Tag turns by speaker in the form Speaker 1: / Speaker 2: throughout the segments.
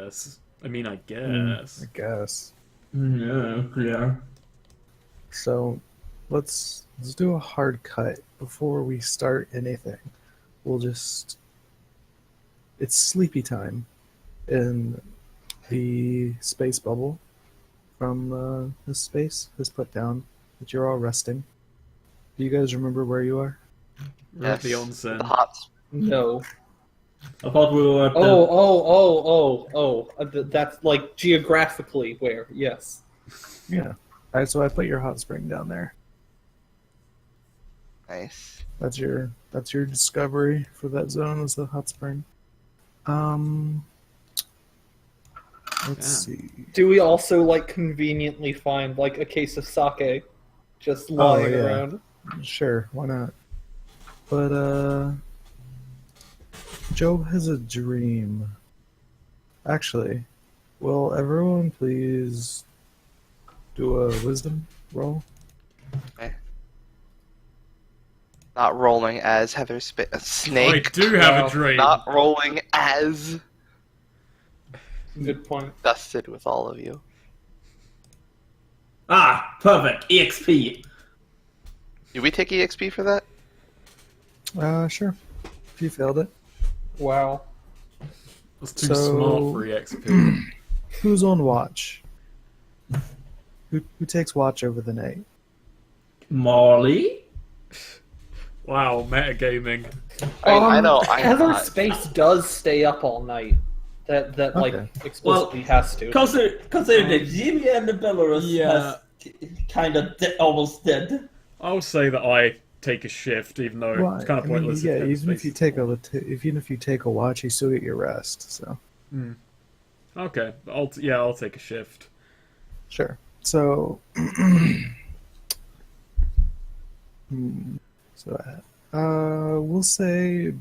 Speaker 1: guess. I guess.
Speaker 2: I guess.
Speaker 3: Yeah.
Speaker 2: So, let's do a hard cut before we start anything. We'll just... It's sleepy time in the space bubble from this space has put down that you're all resting. Do you guys remember where you are?
Speaker 1: We're at the onsen.
Speaker 4: The hot spring.
Speaker 5: No.
Speaker 3: I thought we were at the...
Speaker 5: That's like geographically where, yes.
Speaker 2: Yeah. Alright, so I put your hot spring down there.
Speaker 4: Nice.
Speaker 2: That's your discovery for that zone, was the hot spring. Let's see.
Speaker 5: Do we also like conveniently find like a case of sake just lying around?
Speaker 2: Sure, why not? But Jobe has a dream. Actually, will everyone please do a wisdom roll?
Speaker 4: Okay. Not rolling as Heather Snake.
Speaker 1: I do have a dream.
Speaker 4: Not rolling as
Speaker 5: Good point.
Speaker 4: dusted with all of you.
Speaker 3: Ah, perfect. EXP.
Speaker 4: Do we take EXP for that?
Speaker 2: Sure. If you failed it.
Speaker 5: Wow.
Speaker 1: That's too smart for EXP.
Speaker 2: Who's on watch? Who takes watch over the night?
Speaker 3: Marley?
Speaker 1: Wow, metagaming.
Speaker 4: I know. I'm
Speaker 5: Heather
Speaker 4: not.
Speaker 5: Space does stay up all night. That like
Speaker 2: Okay.
Speaker 5: explicitly has to.
Speaker 3: Consider that Jimmy and the Bellaurus has kind of almost dead.
Speaker 1: I'll say that I take a shift, even though
Speaker 2: Well,
Speaker 1: it's kind of
Speaker 2: I mean,
Speaker 1: pointless.
Speaker 2: yeah,
Speaker 1: if
Speaker 2: even if you take a watch, you still get your rest. So
Speaker 1: Okay, I'll take a shift.
Speaker 2: sure. So we'll say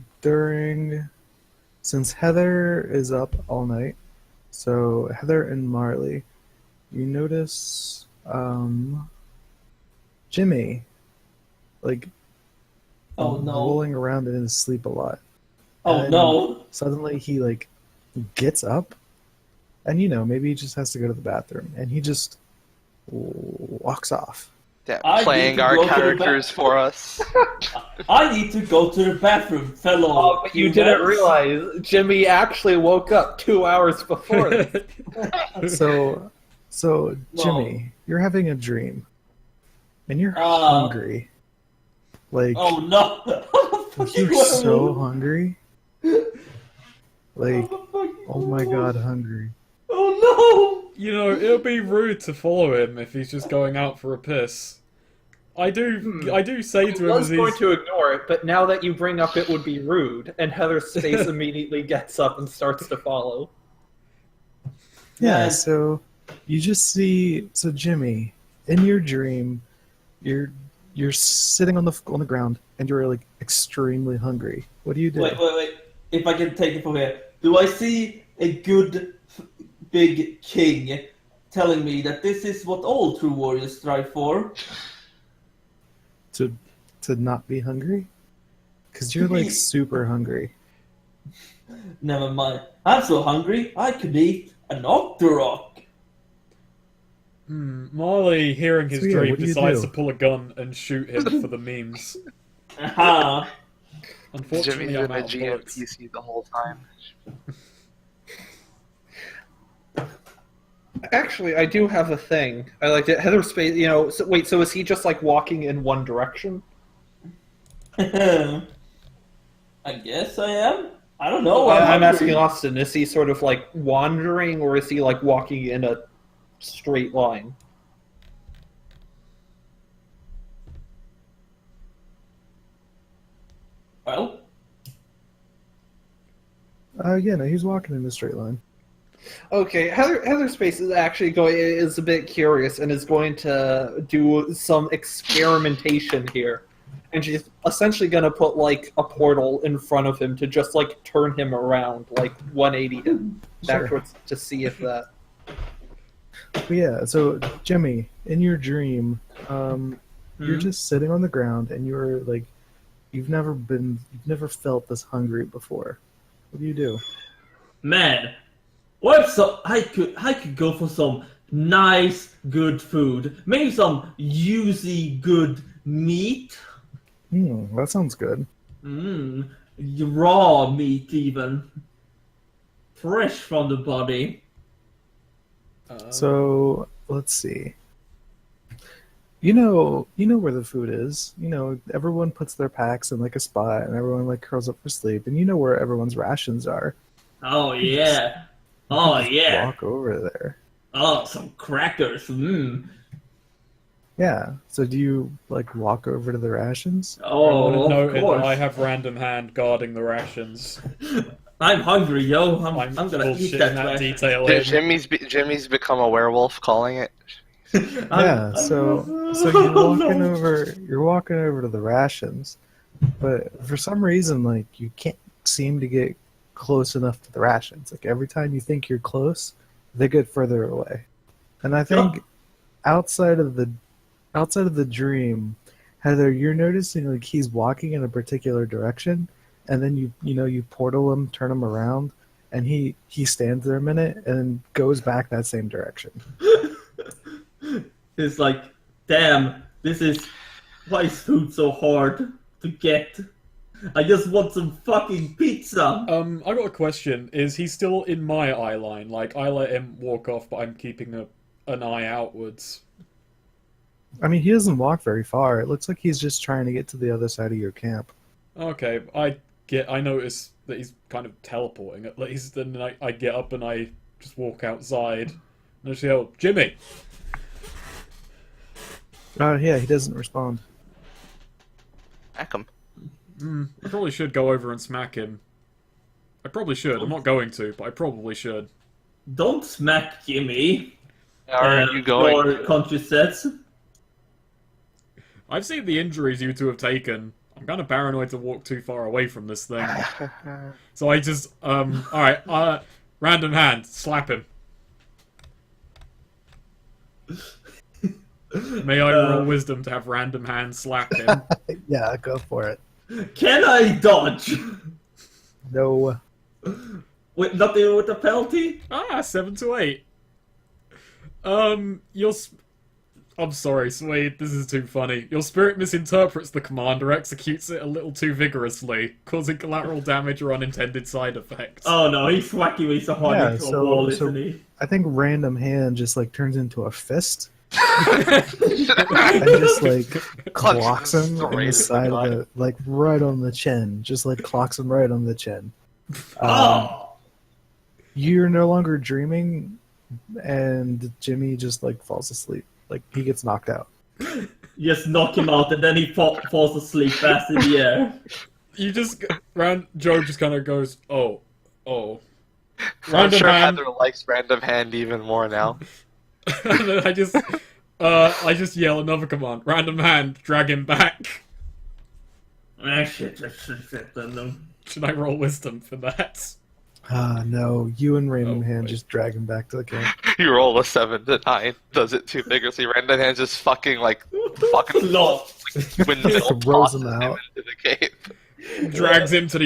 Speaker 2: since Heather is up all night, so Heather and Marley, you notice Jimmy rolling around in his sleep a lot.
Speaker 3: Oh
Speaker 2: And
Speaker 3: no.
Speaker 2: Suddenly he gets up, and maybe he just has to go to the bathroom, and he just walks off.
Speaker 4: Yeah,
Speaker 3: I
Speaker 4: playing
Speaker 3: need to
Speaker 4: our
Speaker 3: go to the
Speaker 4: characters for us.
Speaker 3: I need to go to the bathroom, fellow.
Speaker 5: But you didn't realize Jimmy actually woke up 2 hours before this.
Speaker 2: So Jimmy, you're having a dream, and you're hungry.
Speaker 3: Oh no.
Speaker 2: You're so hungry. Oh my god, hungry.
Speaker 3: Oh
Speaker 1: It'll be rude to follow him if he's just going out for a piss. I do say
Speaker 5: I
Speaker 1: to him
Speaker 5: was
Speaker 1: as
Speaker 5: going
Speaker 1: he's...
Speaker 5: to ignore it, but now that you bring up it would be rude, and Heather's face immediately gets up and starts to follow.
Speaker 2: Yeah,
Speaker 3: Man.
Speaker 2: so you just see Jimmy, in your dream, you're sitting on the ground and you're extremely hungry. What do you do?
Speaker 3: Wait. If I can take it from here. Do I see a good big king telling me that this is what all true warriors strive for?
Speaker 2: To not be hungry? Because you're super hungry.
Speaker 3: Never mind. I'm so hungry I could eat an octorok.
Speaker 1: Marley, hearing his
Speaker 2: So, yeah,
Speaker 1: dream,
Speaker 2: what do you
Speaker 1: decides
Speaker 2: do?
Speaker 1: to pull a gun and shoot him for the memes.
Speaker 3: Aha.
Speaker 1: Unfortunately,
Speaker 4: Jimmy's
Speaker 1: I'm
Speaker 4: been a
Speaker 1: out of bullets.
Speaker 4: GMPC the whole time.
Speaker 5: Actually, I do have a thing. I like it. Heather Space, so is he just walking in one direction?
Speaker 3: I guess I am. I don't know.
Speaker 5: I'm
Speaker 3: hungry.
Speaker 5: asking Austin, is he sort of wandering, or is he walking in a straight line?
Speaker 3: Well,
Speaker 2: Yeah, no, he's walking in a straight line.
Speaker 5: Okay, Heather Space is a bit curious and is going to do some experimentation here, and she's essentially going to put a portal in front of him to just turn him around 180 him backwards to see if that.
Speaker 2: But yeah, so Jimmy, in your dream, you're just sitting on the ground and you're you've never felt this hungry before. What do you do?
Speaker 3: man, Or so I could go for some nice, good food. Maybe some juicy, good meat.
Speaker 2: That sounds good.
Speaker 3: Raw meat even. Fresh from the body.
Speaker 2: So let's see. You know where the food is. Everyone puts their packs in like a spot, and everyone like curls up for sleep. And you know where everyone's rations are.
Speaker 3: Oh yeah. Oh
Speaker 2: Just
Speaker 3: yeah.
Speaker 2: walk over there.
Speaker 3: Oh, some crackers.
Speaker 2: Yeah. So do you like walk over to the rations?
Speaker 1: I want to
Speaker 3: Oh,
Speaker 1: note
Speaker 3: of
Speaker 1: that
Speaker 3: course.
Speaker 1: I have Random Hand guarding the rations.
Speaker 3: I'm hungry, yo. I'm
Speaker 1: I'm
Speaker 3: gonna eat
Speaker 1: bullshitting
Speaker 3: that
Speaker 1: that
Speaker 3: ration.
Speaker 1: detail in.
Speaker 4: Jimmy's become a werewolf, calling it.
Speaker 2: Yeah. So you're walking over to the rations, but for some reason like you can't seem to get close enough to the rations. Like every time you think you're close, they get further away. And I think outside of the dream, Heather, you're noticing like he's walking in a particular direction, and then you portal him, turn him around, and he stands there a minute and goes back that same direction.
Speaker 3: It's like, damn, why is food so hard to get? I just want some fucking pizza.
Speaker 1: I got a question. Is he still in my eye line? Like, I let him walk off, but I'm keeping an eye outwards.
Speaker 2: I mean, he doesn't walk very far. It looks like he's just trying to get to the other side of your camp.
Speaker 1: Okay, I notice that he's kind of teleporting at least, and then I get up and I just walk outside. And I just yell, Jimmy!
Speaker 2: Yeah, he doesn't respond.
Speaker 4: Smack him.
Speaker 1: I probably should go over and smack him. I probably should. I'm not going to, but I probably should.
Speaker 3: Don't smack Jimmy.
Speaker 4: Are you going?
Speaker 3: Your country says.
Speaker 1: I've seen the injuries you two have taken. I'm kind of paranoid to walk too far away from this thing. So I just, alright, Random Hand, slap him. May I roll wisdom to have Random Hand slap him?
Speaker 2: Yeah, go for it.
Speaker 3: Can I dodge?
Speaker 2: No.
Speaker 3: Not even with a penalty?
Speaker 1: 7 to 8. I'm sorry, Sweed, this is too funny. Your spirit misinterprets the command or executes it a little too vigorously, causing collateral damage or unintended side effects.
Speaker 3: Oh no, he's whacking me so hard
Speaker 2: Yeah,
Speaker 3: into a wall,
Speaker 2: so
Speaker 3: isn't he?
Speaker 2: I think Random Hand just like turns into a fist and just like clocks him in the side of the, like right on the chin. Just like clocks him right on the chin. You're no longer dreaming, and Jimmy just like falls asleep. Like he gets knocked out.
Speaker 3: Just knock him out and then he falls asleep fast in the air.
Speaker 1: You just, Joe just kind of goes, oh.
Speaker 4: I'm
Speaker 1: Random
Speaker 4: sure
Speaker 1: Hand.
Speaker 4: Heather likes Random Hand even more now.
Speaker 1: And then I just yell another command. Random Hand, drag him back.
Speaker 3: Shit.
Speaker 1: Should I roll wisdom for that?
Speaker 2: No, you and Random Hand
Speaker 1: wait.
Speaker 2: just drag him back to the camp.
Speaker 4: You roll a 7 to 9, does it too vigorously. Random Hand just fucking
Speaker 3: Lost.
Speaker 4: windmill
Speaker 2: Throws
Speaker 4: tosses
Speaker 2: him
Speaker 4: him
Speaker 2: out.
Speaker 4: into the cave.
Speaker 1: Drags him to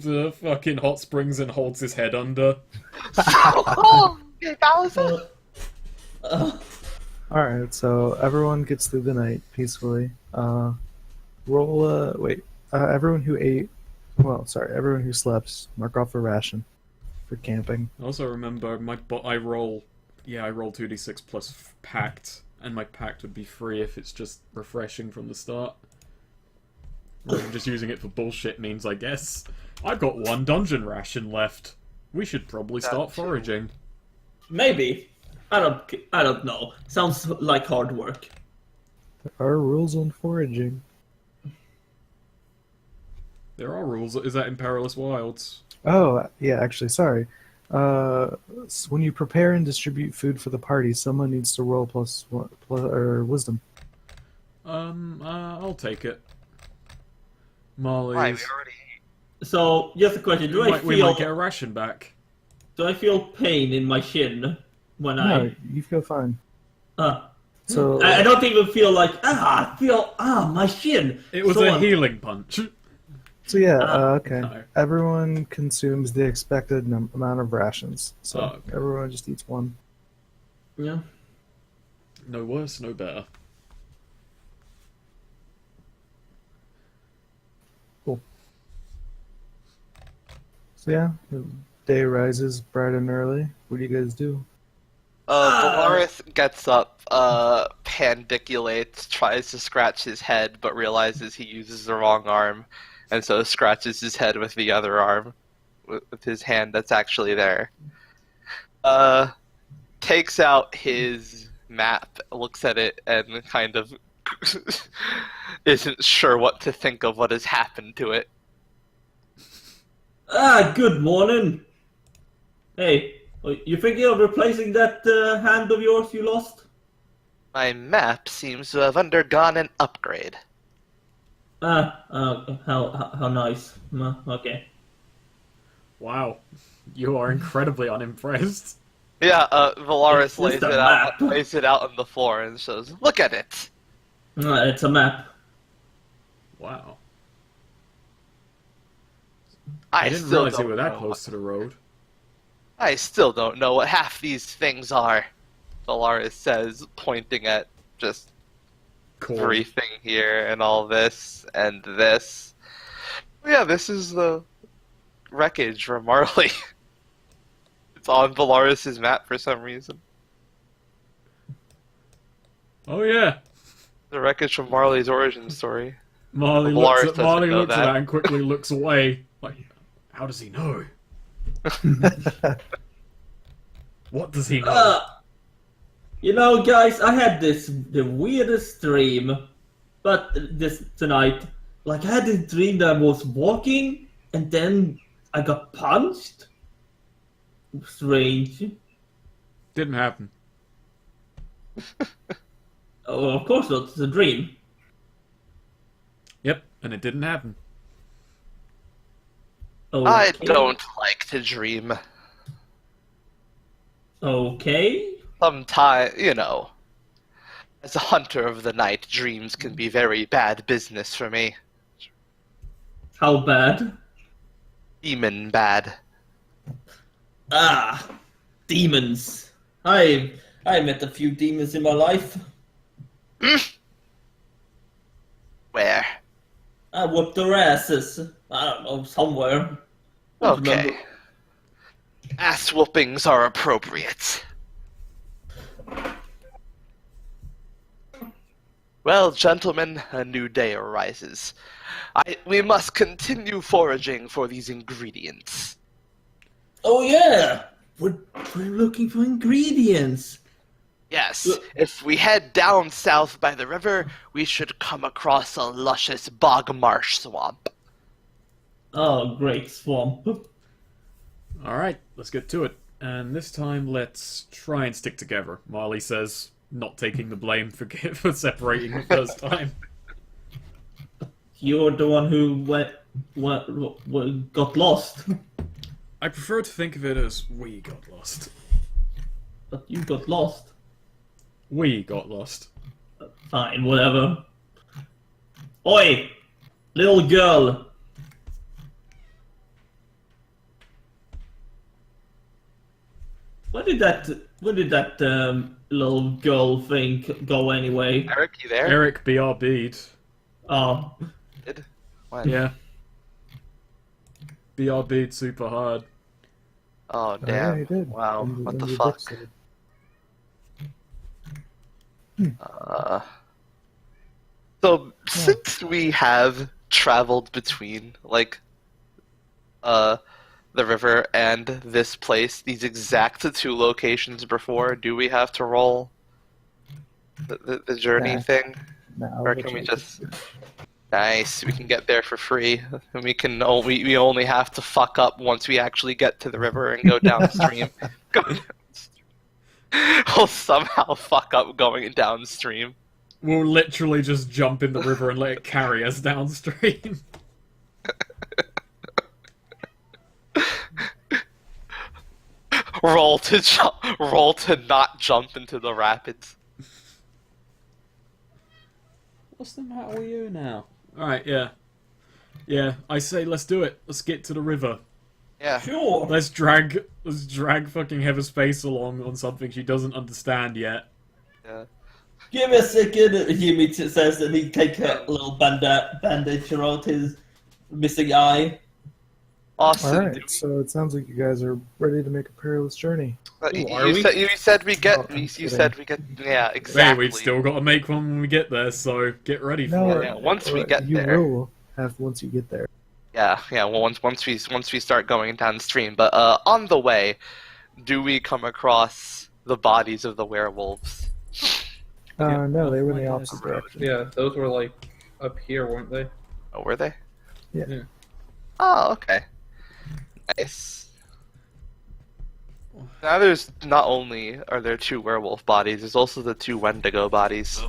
Speaker 1: the fucking hot springs and holds his head under.
Speaker 4: Oh, okay, Bowser.
Speaker 2: Alright, so everyone gets through the night peacefully. Everyone who ate, everyone who slept, mark off a ration for camping.
Speaker 1: Also remember, I roll 2d6 plus pact, and my pact would be free if it's just refreshing from the start. Rather than just using it for bullshit means, I guess. I've got 1 dungeon ration left. We should probably start foraging.
Speaker 3: Maybe. I don't know. Sounds like hard work.
Speaker 2: There are rules on foraging.
Speaker 1: There are rules. Is that in Perilous Wilds?
Speaker 2: Oh, yeah, actually, sorry. When you prepare and distribute food for the party, someone needs to roll plus wisdom.
Speaker 1: I'll take it.
Speaker 4: Why, we
Speaker 1: Marley's.
Speaker 4: already ate.
Speaker 3: So, just a question.
Speaker 1: We might get a ration back.
Speaker 3: Do I feel pain in my shin when
Speaker 2: No, you feel fine. So
Speaker 3: I don't even feel like, my shin.
Speaker 1: It was
Speaker 3: So
Speaker 1: a healing punch.
Speaker 2: So yeah,
Speaker 3: Ah,
Speaker 2: okay.
Speaker 1: no.
Speaker 2: Everyone consumes the expected amount of rations. So
Speaker 1: Oh, okay.
Speaker 2: everyone just eats one.
Speaker 3: Yeah.
Speaker 1: No worse, no better.
Speaker 2: So yeah, the day rises bright and early. What do you guys do?
Speaker 4: Bellaurus gets up, pandiculates, tries to scratch his head, but realizes he uses the wrong arm, and so scratches his head with the other arm, with his hand that's actually there. Takes out his map, looks at it, and kind of isn't sure what to think of what has happened to it.
Speaker 3: Good morning. Hey, you thinking of replacing that hand of yours you lost?
Speaker 4: My map seems to have undergone an upgrade.
Speaker 3: How nice. Okay.
Speaker 1: Wow. You are incredibly unimpressed.
Speaker 4: Yeah, Bellaurus
Speaker 3: It's just a
Speaker 4: lays it out on the floor and says, "Look at it."
Speaker 3: It's a map.
Speaker 1: Wow.
Speaker 4: I
Speaker 1: I didn't
Speaker 4: still
Speaker 1: realize you
Speaker 4: don't
Speaker 1: were that
Speaker 4: know
Speaker 1: close to the road.
Speaker 4: I still don't know what half these things are, Bellaurus says, pointing at just
Speaker 1: Cool.
Speaker 4: everything here and all this and this. Yeah, this is the wreckage from Marley. It's on Bellaurus's map for some reason.
Speaker 1: Oh yeah.
Speaker 4: The wreckage from Marley's origin story.
Speaker 1: Marley
Speaker 4: Bellaurus
Speaker 1: looks at
Speaker 4: doesn't know
Speaker 1: that
Speaker 4: that.
Speaker 1: and quickly looks away. Like, how does he know? What does he know?
Speaker 3: You know, guys, I had the weirdest dream, but this tonight, like I had this dream that I was walking and then I got punched. Strange.
Speaker 1: Didn't happen.
Speaker 3: Oh, of course not. It's a dream.
Speaker 1: Yep, and it didn't happen.
Speaker 4: I
Speaker 3: Okay.
Speaker 4: don't like to dream.
Speaker 3: Okay.
Speaker 4: Sometimes, as a hunter of the night, dreams can be very bad business for me.
Speaker 3: How bad?
Speaker 4: Demon bad.
Speaker 3: Demons. I met a few demons in my life.
Speaker 4: Where?
Speaker 3: I whooped their asses. I don't know, somewhere. Don't
Speaker 4: Okay.
Speaker 3: remember.
Speaker 4: Ass whoopings are appropriate. Well, gentlemen, a new day arises. We must continue foraging for these ingredients.
Speaker 3: Oh yeah, we're looking for ingredients.
Speaker 4: Yes, if we head down south by the river, we should come across a luscious bog marsh swamp.
Speaker 3: Oh, great swamp.
Speaker 1: Alright, let's get to it. And this time, let's try and stick together, Marley says, not taking the blame for separating the first time.
Speaker 3: You're the one who got lost,
Speaker 1: I prefer to think of it as we got lost.
Speaker 3: but you got lost.
Speaker 1: We got lost.
Speaker 3: Fine, whatever. Oi, little girl. Where did that little girl thing go anyway?
Speaker 4: Erik, you there?
Speaker 1: Erik BRB'd.
Speaker 3: Oh,
Speaker 4: What?
Speaker 1: Yeah. BRB'd super hard.
Speaker 4: Oh,
Speaker 2: Oh, yeah,
Speaker 4: damn.
Speaker 2: he did.
Speaker 4: Wow,
Speaker 2: In
Speaker 4: what the
Speaker 2: the
Speaker 4: fuck?
Speaker 2: Discord.
Speaker 4: So, since we have traveled between, the river and this place, these exact two locations before, do we have to roll the journey
Speaker 2: Nah.
Speaker 4: thing?
Speaker 2: Nah, I'll
Speaker 4: Or
Speaker 2: let
Speaker 4: can we
Speaker 2: you-
Speaker 4: just... Nice, we can get there for free. And we only have to fuck up once we actually get to the river and go downstream. Go downstream. We'll somehow fuck up going downstream.
Speaker 1: We'll literally just jump in the river and let it carry us downstream.
Speaker 4: Roll to not jump into the rapids.
Speaker 1: What's the matter with you now? Alright, yeah. Yeah, I say let's do it. Let's get to the river.
Speaker 4: Yeah.
Speaker 3: Sure.
Speaker 1: Let's drag fucking Heaverspace along on something she doesn't understand yet.
Speaker 4: Yeah.
Speaker 3: Give me a second. He says that he take a little bandage around his missing eye.
Speaker 4: Awesome.
Speaker 2: Alright, so it sounds like you guys are ready to make a perilous journey.
Speaker 3: Ooh, are
Speaker 4: You
Speaker 3: we?
Speaker 4: said we get.
Speaker 2: Oh, I'm
Speaker 4: you
Speaker 2: kidding.
Speaker 4: said we get. Yeah,
Speaker 1: Hey,
Speaker 4: exactly.
Speaker 1: we've still got to make one when we get there, so get ready for
Speaker 2: No,
Speaker 1: it.
Speaker 4: Yeah, once we get
Speaker 2: you
Speaker 4: there.
Speaker 2: will have once you get there.
Speaker 4: Yeah. Well, once we start going downstream, but on the way, do we come across the bodies of the werewolves?
Speaker 2: No, they were in the opposite direction.
Speaker 5: Yeah, those were like up here, weren't they?
Speaker 4: Oh, were they?
Speaker 2: Yeah.
Speaker 5: Yeah.
Speaker 4: Oh, okay. Nice. Now there's not only are there 2 werewolf bodies, there's also the 2 Wendigo bodies.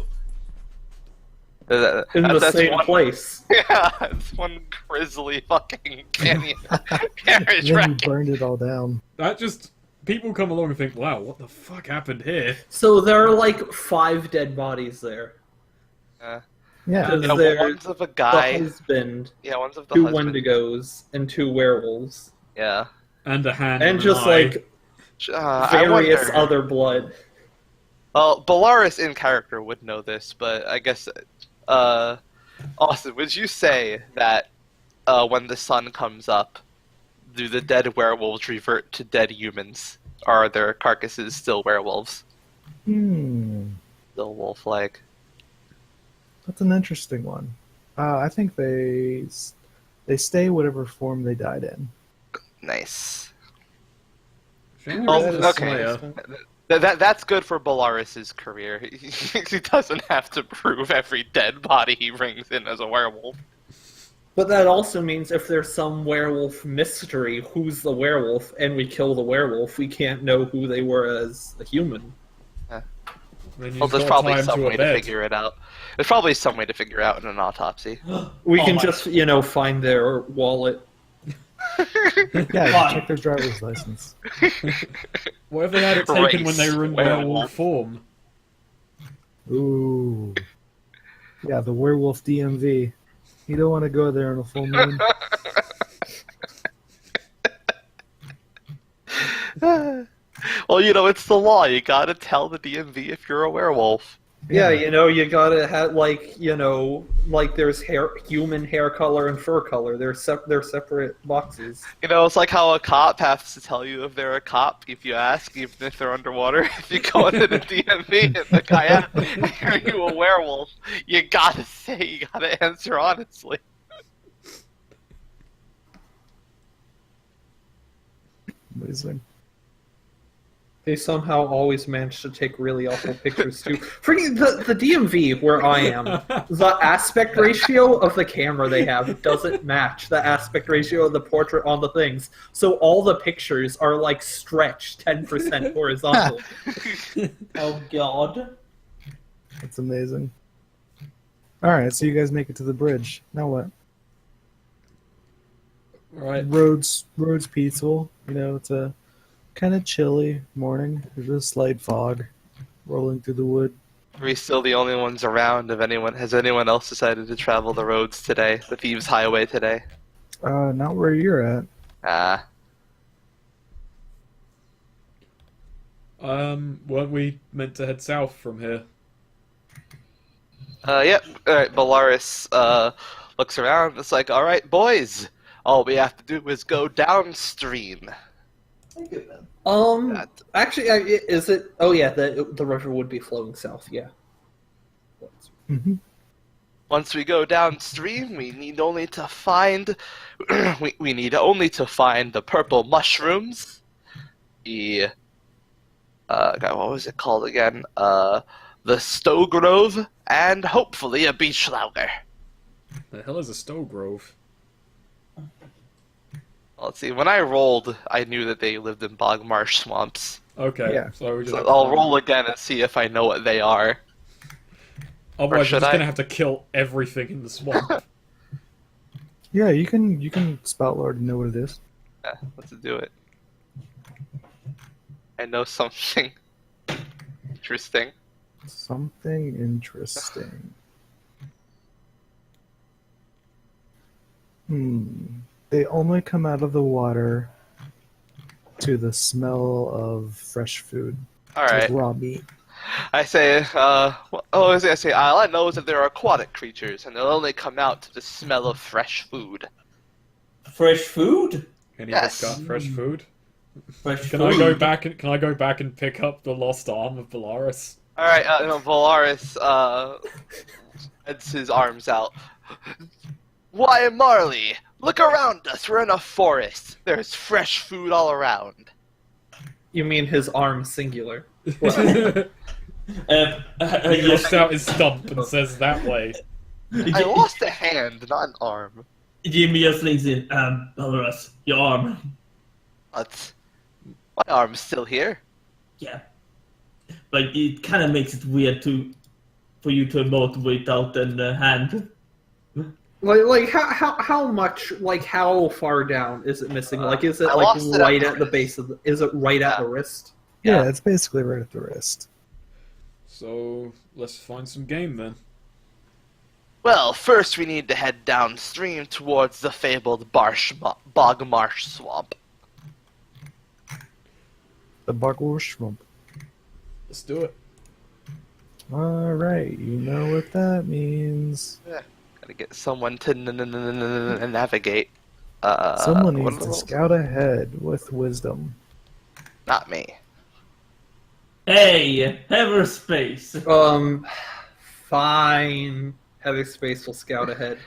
Speaker 5: In the
Speaker 4: That's
Speaker 5: same
Speaker 4: one-
Speaker 5: place.
Speaker 4: Yeah, it's one grisly fucking canyon carriage
Speaker 2: Then
Speaker 4: wreck.
Speaker 2: you burned it all down.
Speaker 1: That just people come along and think, "Wow, what the fuck happened here?"
Speaker 5: So there are like 5 dead bodies there.
Speaker 2: Yeah.
Speaker 5: Because
Speaker 4: Yeah,
Speaker 5: there's
Speaker 4: one's of a
Speaker 5: the
Speaker 4: guy.
Speaker 5: husband,
Speaker 4: Yeah, one's of the
Speaker 5: 2
Speaker 4: husband.
Speaker 5: Wendigos, and 2 werewolves.
Speaker 4: Yeah.
Speaker 1: And a hand,
Speaker 5: And
Speaker 1: an
Speaker 5: just
Speaker 1: eye.
Speaker 5: like
Speaker 4: I
Speaker 5: various
Speaker 4: wonder-
Speaker 5: other blood.
Speaker 4: Well, Bellaurus in character would know this, but I guess, Austin, would you say that when the sun comes up, do the dead werewolves revert to dead humans? Or are their carcasses still werewolves? Still wolf-like?
Speaker 2: That's an interesting one. I think they stay whatever form they died in.
Speaker 4: Nice.
Speaker 1: Shame
Speaker 4: Oh,
Speaker 1: there isn't a
Speaker 4: okay.
Speaker 1: Slayer.
Speaker 4: That's good for Bellaurus's career. He doesn't have to prove every dead body he brings in as a werewolf.
Speaker 5: But that also means if there's some werewolf mystery, who's the werewolf, and we kill the werewolf, we can't know who they were as a human.
Speaker 1: Then you've
Speaker 4: Well, there's
Speaker 1: got
Speaker 4: probably
Speaker 1: time
Speaker 4: some
Speaker 1: to a
Speaker 4: way to
Speaker 1: bed.
Speaker 4: figure it out. There's probably some way to figure out in an autopsy.
Speaker 5: We
Speaker 3: Oh
Speaker 5: can
Speaker 3: my-
Speaker 5: just, find their wallet.
Speaker 2: Yeah, check their driver's license.
Speaker 1: What if they had it taken when they
Speaker 4: Race
Speaker 1: were in
Speaker 4: werewolf.
Speaker 1: werewolf form?
Speaker 2: Ooh. Yeah, the werewolf DMV. You don't want to go there on a full moon.
Speaker 4: Well, it's the law. You gotta tell the DMV if you're a werewolf.
Speaker 5: Yeah, you gotta have, there's human hair color and fur color. They're separate boxes.
Speaker 4: It's like how a cop has to tell you if they're a cop if you ask, even if they're underwater. If you go into the DMV and the guy asks, are you a werewolf? You gotta answer honestly.
Speaker 2: Amazing.
Speaker 5: They somehow always manage to take really awful pictures too. Freaking the DMV where I am, the aspect ratio of the camera they have doesn't match the aspect ratio of the portrait on the things. So all the pictures are like stretched 10% horizontal.
Speaker 3: Oh god.
Speaker 2: That's amazing. Alright, so you guys make it to the bridge. Now what?
Speaker 1: Right.
Speaker 2: Roads peaceful. It's a kind of chilly morning. There's a slight fog rolling through the wood.
Speaker 4: Are we still the only ones around? Has anyone else decided to travel the roads today? The Thieves' Highway today?
Speaker 2: Not where you're at.
Speaker 4: Ah.
Speaker 1: Weren't we meant to head south from here?
Speaker 4: Yep. Alright, Bellaurus, looks around. It's like, alright, boys. All we have to do is go downstream.
Speaker 3: Thank you, man.
Speaker 4: That-
Speaker 5: Actually, is it? Oh yeah, the river would be flowing south. Yeah.
Speaker 2: Mm-hmm.
Speaker 4: Once we go downstream, we need only to find we need only to find the purple mushrooms, the God, what was it called again? The Stowe Grove, and hopefully a beach lager.
Speaker 1: The hell is a Stowe Grove?
Speaker 4: Let's see. When I rolled, I knew that they lived in bog marsh swamps.
Speaker 1: Okay,
Speaker 2: Yeah.
Speaker 1: so we just
Speaker 4: So I'll roll again and see if I know what they are.
Speaker 1: Otherwise,
Speaker 4: should
Speaker 1: we're just
Speaker 4: I?
Speaker 1: gonna have to kill everything in the swamp.
Speaker 2: Yeah, you can spout lord and know what it is.
Speaker 4: Yeah, let's do it. I know something interesting.
Speaker 2: Something interesting. They only come out of the water to the smell of fresh food,
Speaker 4: All
Speaker 2: like
Speaker 4: right.
Speaker 2: raw meat.
Speaker 4: I say, all I know is that there are aquatic creatures, and they'll only come out to the smell of fresh food.
Speaker 3: Fresh food?
Speaker 1: Any of us
Speaker 4: Yes.
Speaker 1: got fresh food?
Speaker 3: Fresh
Speaker 1: Can
Speaker 3: food.
Speaker 1: I go back and pick up the lost arm of Bellaurus?
Speaker 4: All right, Bellaurus spreads his arms out. Why, Marley, look around us. We're in a forest. There's fresh food all around.
Speaker 5: You mean his arm singular?
Speaker 1: He
Speaker 3: Yes.
Speaker 1: thrusts out his stump and says that way.
Speaker 4: I lost a hand, not an arm.
Speaker 3: Jimmy just links in, Bellaurus, your arm.
Speaker 4: But my arm's still here.
Speaker 3: Yeah. But it kind of makes it weird for you to emote without a hand.
Speaker 5: Like how much, like how far down is it missing? Like is it
Speaker 4: I
Speaker 5: like
Speaker 4: lost it at
Speaker 5: right
Speaker 4: the
Speaker 5: at the
Speaker 4: wrist.
Speaker 5: base of is it right at the wrist?
Speaker 2: Yeah, it's basically right at the wrist.
Speaker 1: So let's find some game then.
Speaker 4: Well, first we need to head downstream towards the fabled bog marsh swamp.
Speaker 2: The Bargwurst Swamp.
Speaker 1: Let's do it.
Speaker 2: Alright, you know what that means.
Speaker 4: Gotta get someone to navigate.
Speaker 2: Someone
Speaker 4: what
Speaker 2: needs
Speaker 4: are
Speaker 2: to
Speaker 4: those?
Speaker 2: scout ahead with wisdom.
Speaker 4: Not me.
Speaker 3: Hey, Everspace.
Speaker 5: Fine. Heather Space will scout ahead.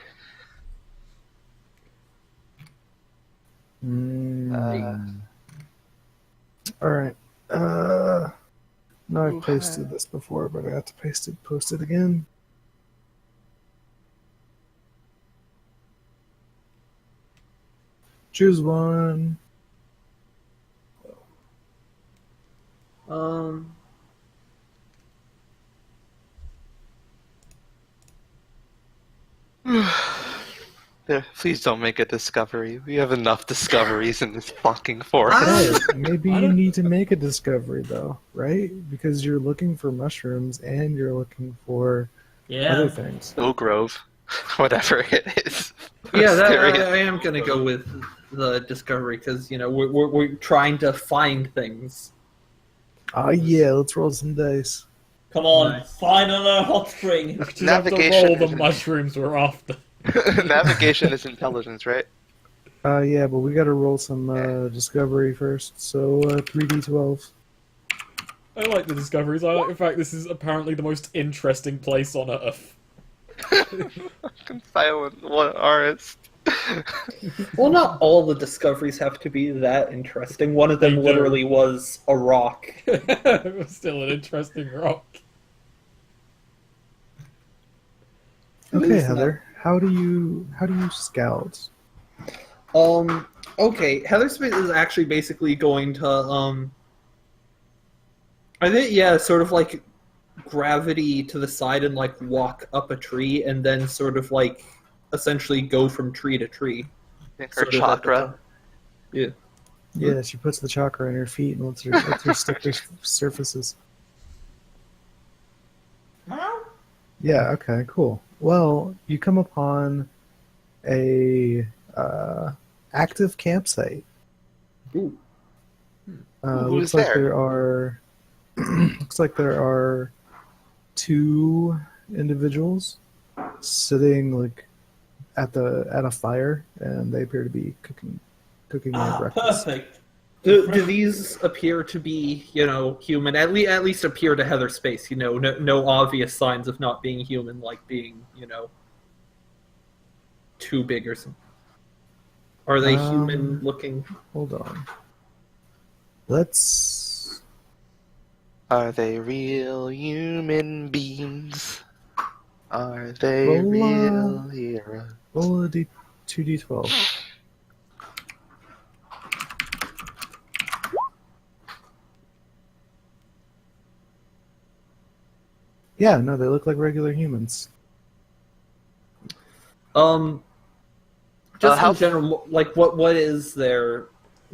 Speaker 2: Alright. No, I've posted this before, but I have to post it again. Choose one.
Speaker 4: There, please don't make a discovery. We have enough discoveries in this fucking forest.
Speaker 2: Hey, maybe
Speaker 1: I
Speaker 2: you
Speaker 1: don't-
Speaker 2: need to make a discovery though, right? Because you're looking for mushrooms and you're looking for other
Speaker 3: Yeah.
Speaker 2: things.
Speaker 4: Oak Grove, whatever it is.
Speaker 5: Yeah,
Speaker 4: Serious.
Speaker 5: I am gonna go with the discovery because you know we're trying to find things.
Speaker 2: Oh yeah, let's roll some dice.
Speaker 3: Come on,
Speaker 5: Nice.
Speaker 3: find another hot spring.
Speaker 1: We just have to
Speaker 4: Navigation
Speaker 1: roll the
Speaker 4: isn't-
Speaker 1: mushrooms we're after.
Speaker 4: Navigation is intelligence, right?
Speaker 2: Yeah, but we gotta roll some discovery first. So 3d12.
Speaker 1: I like the discoveries. I like the fact this is apparently the most interesting place on Earth.
Speaker 4: Fucking silent artist.
Speaker 5: Well, not all the discoveries have to be that interesting. One of them
Speaker 1: They do.
Speaker 5: literally was a rock.
Speaker 1: Still an interesting rock.
Speaker 2: Okay,
Speaker 5: Who's
Speaker 2: Heather, how do you scout?
Speaker 5: Okay, Heather Space is actually basically going to I think sort of like gravity to the side and like walk up a tree and then sort of like essentially go from tree to tree.
Speaker 4: I think her
Speaker 5: Sort of at the
Speaker 4: chakra.
Speaker 5: top. Yeah.
Speaker 2: Yeah, she puts the chakra in her feet and lets her stick to surfaces. Yeah, okay, cool. Well, you come upon a active campsite.
Speaker 5: Ooh.
Speaker 4: Who's
Speaker 2: Looks like
Speaker 4: there?
Speaker 2: there are looks like there are 2 individuals sitting like at a fire, and they appear to be cooking their breakfast.
Speaker 3: Perfect.
Speaker 5: Do these appear to be, human? At least appear to Heather Space, no obvious signs of not being human, like being, too big or something. Are they human looking?
Speaker 2: Hold on. Let's.
Speaker 4: Are they real human beings? Are they
Speaker 2: Roll,
Speaker 4: real heroes?
Speaker 2: roll a 2d12. Yeah, no, they look like regular humans.
Speaker 5: Just
Speaker 4: how-
Speaker 5: in general, like what is their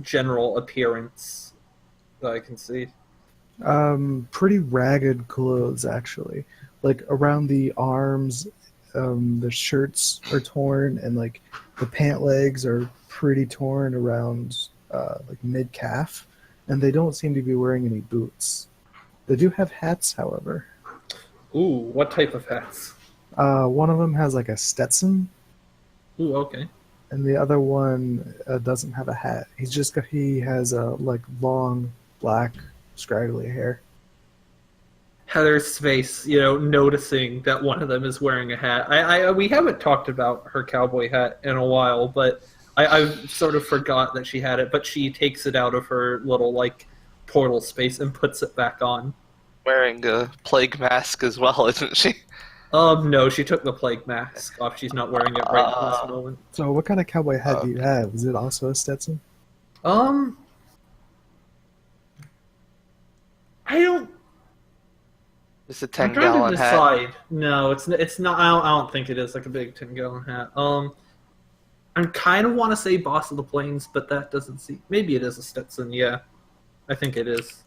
Speaker 5: general appearance that I can see?
Speaker 2: Pretty ragged clothes, actually. Like around the arms their shirts are torn, and like the pant legs are pretty torn around like mid calf, and they don't seem to be wearing any boots. They do have hats, however.
Speaker 5: Ooh, what type of hats?
Speaker 2: One of them has like a Stetson,
Speaker 5: Ooh, okay.
Speaker 2: and the other one doesn't have a hat. He has a like long black scraggly hair.
Speaker 5: Heather's face, noticing that one of them is wearing a hat. We haven't talked about her cowboy hat in a while, but I sort of forgot that she had it. But she takes it out of her little like portal space and puts it back on.
Speaker 4: Wearing a plague mask as well, isn't she?
Speaker 5: No, she took the plague mask off. She's not wearing it right at this moment.
Speaker 2: So, what kind of cowboy hat do you have? Is it also a Stetson?
Speaker 5: I don't.
Speaker 4: It's a
Speaker 5: I'm
Speaker 4: 10-gallon
Speaker 5: trying to
Speaker 4: hat.
Speaker 5: decide. No, it's not. I don't think it is like a big 10-gallon hat. I kind of want to say Boss of the Plains, but that doesn't seem. Maybe it is a Stetson. Yeah, I think it is.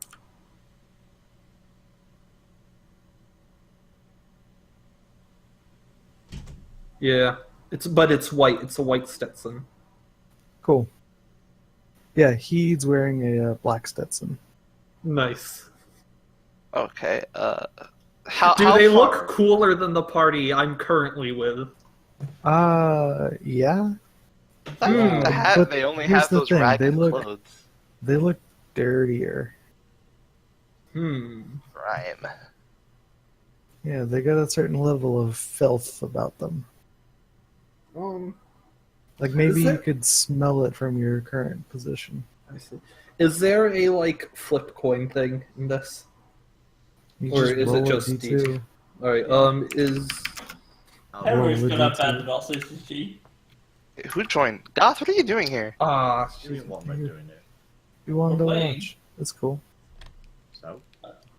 Speaker 5: Yeah, it's white. It's a white Stetson.
Speaker 2: Cool. Yeah, he's wearing a black Stetson.
Speaker 5: Nice.
Speaker 4: Okay.
Speaker 5: Do
Speaker 4: How
Speaker 5: they
Speaker 4: far-
Speaker 5: look cooler than the party I'm currently with?
Speaker 2: Yeah.
Speaker 4: The hat,
Speaker 2: But
Speaker 4: they only
Speaker 2: here's
Speaker 4: have
Speaker 2: the
Speaker 4: those
Speaker 2: thing,
Speaker 4: ragged
Speaker 2: they look-
Speaker 4: clothes.
Speaker 2: They look dirtier.
Speaker 5: Hmm.
Speaker 4: Rhyme.
Speaker 2: Yeah, they got a certain level of filth about them. Like maybe
Speaker 5: Is
Speaker 2: you
Speaker 5: there-
Speaker 2: could smell it from your current position.
Speaker 5: I see. Is there a like flip coin thing in this?
Speaker 2: You
Speaker 5: Or
Speaker 2: just
Speaker 5: is it
Speaker 2: roll a
Speaker 5: just
Speaker 2: D2.
Speaker 5: All right. Is
Speaker 6: Henry's
Speaker 2: roll a
Speaker 6: gonna
Speaker 2: D2.
Speaker 6: abandon us, isn't she?
Speaker 4: Who joined? Goth, what are you doing here?
Speaker 7: What am I doing there?
Speaker 2: You wanted to
Speaker 6: We're playing.
Speaker 2: watch. That's cool.
Speaker 7: So,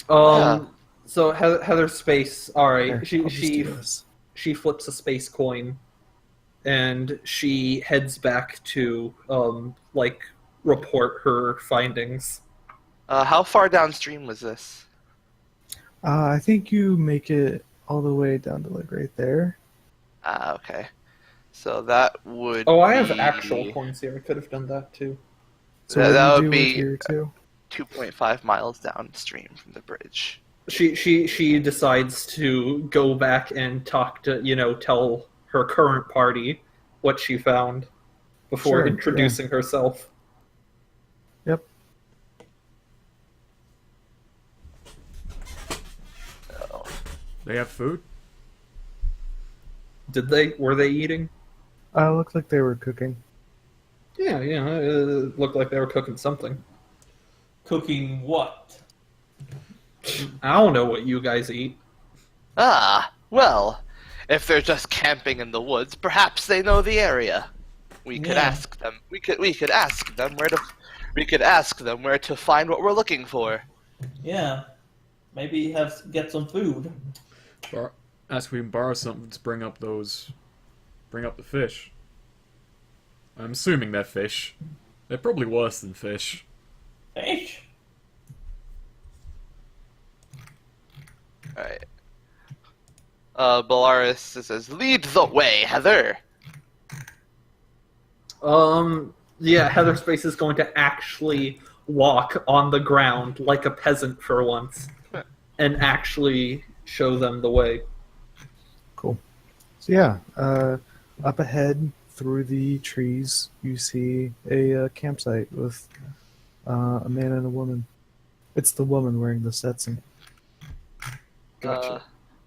Speaker 4: Yeah.
Speaker 5: So Heather Space. All right.
Speaker 2: Here,
Speaker 5: She
Speaker 2: I'll just do this.
Speaker 5: she flips a space coin, and she heads back to report her findings.
Speaker 4: How far downstream was this?
Speaker 2: I think you make it all the way down to like right there.
Speaker 4: Okay. So that would
Speaker 5: Oh, I have
Speaker 4: be
Speaker 5: actual coins here. I could have done that too.
Speaker 2: So
Speaker 4: Yeah,
Speaker 2: what
Speaker 4: that
Speaker 2: do you
Speaker 4: would
Speaker 2: do
Speaker 4: be-
Speaker 2: with your two?
Speaker 4: 2.5 miles downstream from the bridge.
Speaker 5: She decides to go back and talk to tell her current party what she found before
Speaker 2: Sure,
Speaker 5: introducing herself.
Speaker 2: Yep.
Speaker 4: So,
Speaker 1: They have food?
Speaker 5: Were they eating?
Speaker 2: Looked like they were cooking.
Speaker 5: Yeah, it looked like they were cooking something.
Speaker 6: Cooking what?
Speaker 5: I don't know what you guys eat.
Speaker 4: well, if they're just camping in the woods, perhaps they know the area. We could
Speaker 6: Yeah.
Speaker 4: ask them. We could ask them where to find what we're looking for.
Speaker 6: Yeah. Maybe get some food.
Speaker 1: Ask if we can borrow something to bring up the fish. I'm assuming they're fish. They're probably worse than fish.
Speaker 6: Fish?
Speaker 4: Alright. Bellaurus says, "Lead the way, Heather."
Speaker 5: Yeah, Heather Space is going to actually walk on the ground like a peasant for once and actually show them the way.
Speaker 2: Cool. So yeah, up ahead through the trees, you see a campsite with a man and a woman. It's the woman wearing the Stetson.
Speaker 5: Gotcha.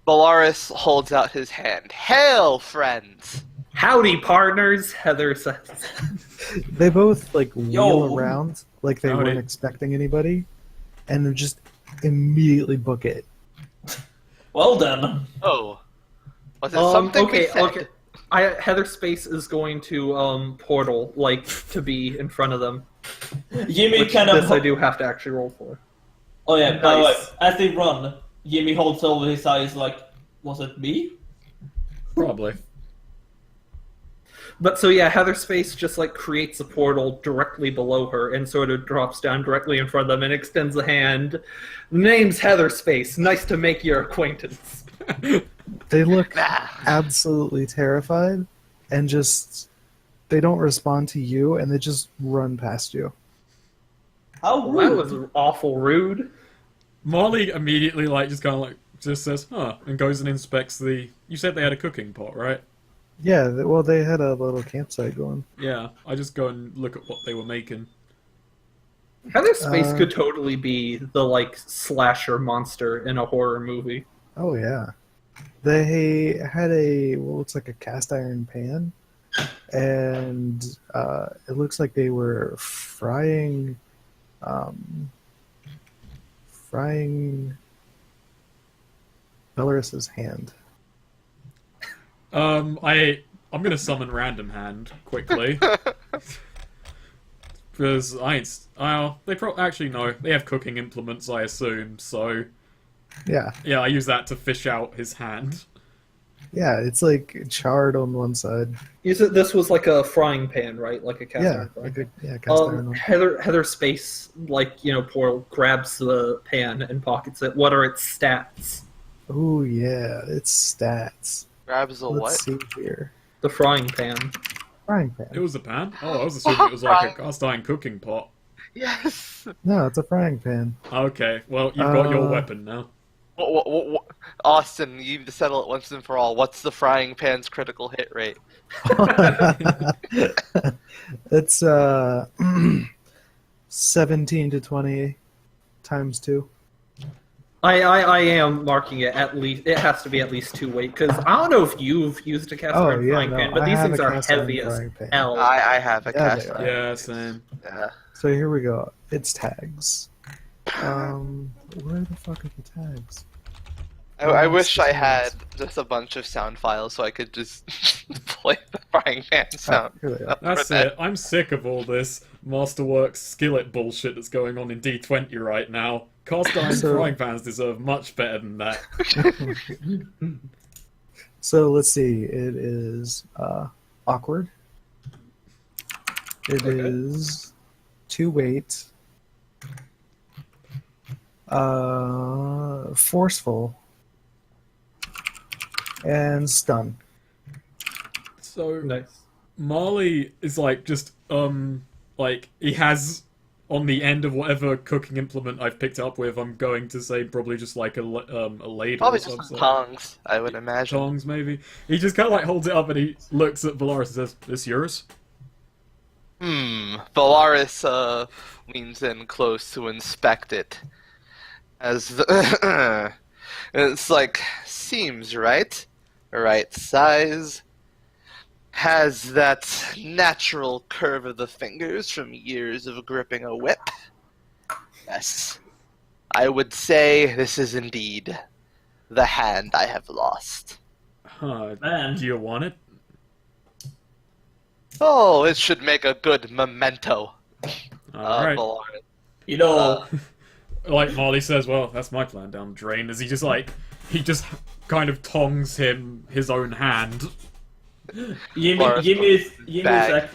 Speaker 4: Bellaurus holds out his hand. "Hail, friends!"
Speaker 5: Howdy, partners, Heather says.
Speaker 2: They both like wheel
Speaker 6: Yo.
Speaker 2: around like they
Speaker 1: Howdy.
Speaker 2: weren't expecting anybody, and then just immediately book it.
Speaker 6: Well done.
Speaker 4: Oh. Was it something we said?
Speaker 5: Okay. Heather Space is going to portal to be in front of them.
Speaker 6: Jimmy
Speaker 5: Which
Speaker 6: kind of.
Speaker 5: this I do have to actually roll for.
Speaker 6: Oh yeah. By the way,
Speaker 5: Nice.
Speaker 6: as they run, Jimmy holds over his eyes like, "Was it me?"
Speaker 1: Probably.
Speaker 5: But so yeah, Heather Space just creates a portal directly below her and sort of drops down directly in front of them and extends a hand. Name's Heather Space. Nice to make your acquaintance.
Speaker 2: They look
Speaker 4: Nah.
Speaker 2: absolutely terrified, and they don't respond to you, and they just run past you.
Speaker 6: How
Speaker 5: Well, that
Speaker 6: rude.
Speaker 5: was awful rude.
Speaker 1: Marley immediately just kind of just says, "Huh," and goes and inspects the. You said they had a cooking pot, right?
Speaker 2: Yeah, well, they had a little campsite going.
Speaker 1: Yeah. I just go and look at what they were making.
Speaker 5: Heather Space
Speaker 2: Uh,
Speaker 5: could totally be the like slasher monster in a horror movie.
Speaker 2: Oh yeah, they had it's like a cast iron pan, and it looks like they were frying Bellaurus's hand.
Speaker 1: I'm gonna summon Random Hand quickly. Because actually no, they have cooking implements, I assume, so
Speaker 2: Yeah,
Speaker 1: yeah, I use that to fish out his hand.
Speaker 2: yeah, it's like charred on one side.
Speaker 5: This was like a frying pan, right? Like a cast
Speaker 2: Yeah,
Speaker 5: iron frying pan.
Speaker 2: cast iron. one.
Speaker 5: Heather Space, Portal grabs the pan and pockets it. What are its stats?
Speaker 2: Oh yeah, it's stats.
Speaker 4: Grabs a
Speaker 2: Let's
Speaker 4: what?
Speaker 2: see here.
Speaker 5: The frying pan.
Speaker 2: Frying pan.
Speaker 1: It was a pan? Oh, I was assuming it was like a cast iron cooking pot.
Speaker 4: Yes.
Speaker 2: No, it's a frying pan.
Speaker 1: Okay, well, you've got your
Speaker 2: Uh,
Speaker 1: weapon now.
Speaker 4: What? Austin, you need to settle it once and for all. What's the frying pan's critical hit rate?
Speaker 2: It's 17 to 20 times 2.
Speaker 5: I am marking it at least. It has to be at least 2 weight because I don't know if you've used a cast
Speaker 2: Oh,
Speaker 5: iron
Speaker 2: yeah,
Speaker 5: frying
Speaker 2: no,
Speaker 5: pan, but
Speaker 2: I
Speaker 5: these
Speaker 2: have
Speaker 5: things
Speaker 2: a
Speaker 5: are
Speaker 2: cast iron
Speaker 5: heavy as
Speaker 2: frying pan.
Speaker 5: hell.
Speaker 4: I have a
Speaker 2: Yeah,
Speaker 4: cast
Speaker 2: they
Speaker 4: iron.
Speaker 1: Yeah, same.
Speaker 4: Yeah.
Speaker 2: So here we go. It's tags. Where the fuck are the tags?
Speaker 4: I wish I had just a bunch of sound files so I could just play the frying pan sound.
Speaker 2: Here they are.
Speaker 1: That's
Speaker 4: For that.
Speaker 1: it. I'm sick of all this Masterworks skillet bullshit that's going on in D20 right now. Cast iron
Speaker 2: So-
Speaker 1: frying pans deserve much better than that.
Speaker 2: So let's see. It is awkward. It is 2 weight. Forceful. And stun.
Speaker 1: So
Speaker 5: Nice.
Speaker 1: Marley is he has on the end of whatever cooking implement I've picked up with. I'm going to say probably just like a ladle
Speaker 4: Probably
Speaker 1: or
Speaker 4: just some
Speaker 1: something.
Speaker 4: tongs, I would imagine.
Speaker 1: Tongs maybe. He just kind of holds it up and he looks at Bellaurus and says, "This yours?"
Speaker 4: Bellaurus leans in close to inspect it. It's like, seems right. Right size. Has that natural curve of the fingers from years of gripping a whip. Yes. I would say this is indeed the hand I have lost.
Speaker 1: Huh?
Speaker 6: Man.
Speaker 1: Do you want it?
Speaker 4: Oh, it should make a good memento.
Speaker 1: All right.
Speaker 4: Bellaurus.
Speaker 6: You know,
Speaker 1: Like Marley says, well, that's my plan down the drain. As he just kind of tongs him his own hand.
Speaker 6: Jimmy is
Speaker 4: bag.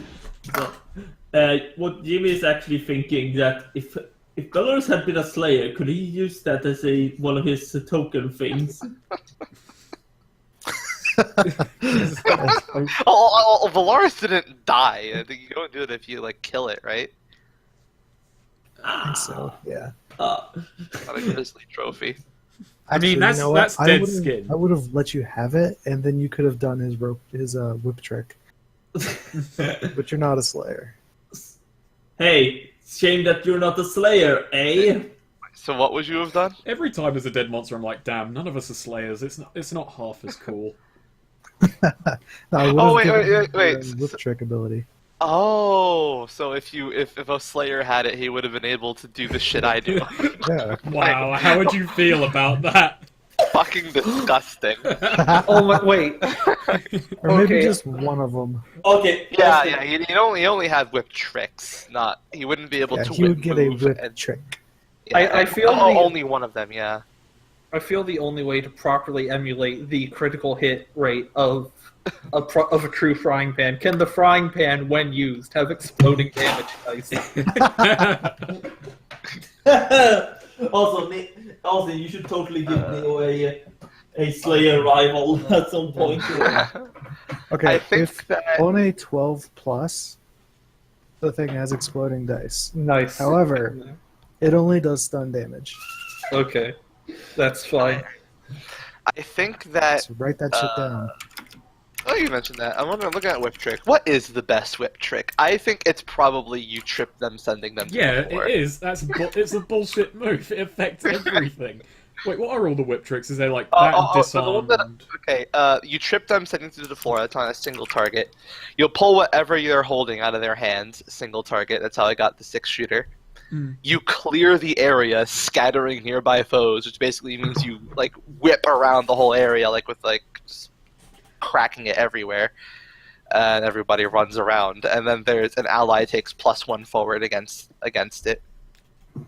Speaker 6: what Jimmy is actually thinking that if Bellaurus had been a slayer, could he use that as one of his token things?
Speaker 4: Bellaurus didn't die. I think you don't do it if you kill it, right?
Speaker 2: I think so, yeah.
Speaker 4: Not a grizzly trophy.
Speaker 1: I mean,
Speaker 2: Actually, you know what?
Speaker 1: that's dead
Speaker 2: would've-
Speaker 1: skin.
Speaker 2: I would have let you have it, and then you could have done his whip trick. But you're not a slayer.
Speaker 6: Hey, shame that you're not a slayer, eh?
Speaker 4: So what would you have done?
Speaker 1: Every time there's a dead monster, I'm like, damn, none of us are slayers. It's not half as cool.
Speaker 2: No, I would
Speaker 4: Oh,
Speaker 2: have
Speaker 4: wait,
Speaker 2: given
Speaker 4: wait,
Speaker 2: you
Speaker 4: wait.
Speaker 2: the whip trick ability.
Speaker 4: Oh, so if a Slayer had it, he would have been able to do the shit I do.
Speaker 2: Yeah.
Speaker 1: Wow, how would you feel about that?
Speaker 4: Fucking disgusting.
Speaker 5: Oh my, wait.
Speaker 2: Or maybe
Speaker 5: Okay.
Speaker 2: just one of them.
Speaker 6: Okay.
Speaker 4: Yeah, yeah. He only had whip tricks. Not he wouldn't be able
Speaker 2: Yeah,
Speaker 4: to
Speaker 2: he
Speaker 4: whip
Speaker 2: would get a
Speaker 4: move
Speaker 2: whip
Speaker 4: and-
Speaker 2: trick.
Speaker 4: yeah.
Speaker 5: I feel
Speaker 4: Oh,
Speaker 5: the-
Speaker 4: only one of them. Yeah.
Speaker 5: I feel the only way to properly emulate the critical hit rate of a true frying pan. Can the frying pan, when used, have exploding damage dice?
Speaker 6: Also, you should totally give Neo a Slayer rival at some point.
Speaker 2: Okay,
Speaker 4: I think
Speaker 2: if
Speaker 4: that
Speaker 2: on a 12 plus, the thing has exploding dice.
Speaker 5: Nice.
Speaker 2: However, it only does stun damage.
Speaker 5: Okay, that's fine.
Speaker 4: I think that.
Speaker 2: So write that shit down.
Speaker 4: Oh, you mentioned that. I'm looking at whip trick. What is the best whip trick? I think it's probably you trip them, sending them to
Speaker 1: Yeah,
Speaker 4: the floor.
Speaker 1: it is. It's a bullshit move. It affects everything. Wait, what are all the whip tricks? Is there like that and
Speaker 4: so the one
Speaker 1: disarm?
Speaker 4: that,
Speaker 1: And...
Speaker 4: okay, you trip them, sending them to the floor. That's on a single target. You'll pull whatever you're holding out of their hands, single target. That's how I got the 6-shooter. You clear the area, scattering nearby foes, which basically means you like whip around the whole area, like with like just cracking it everywhere, and everybody runs around. And then there's an ally takes +1 forward against it.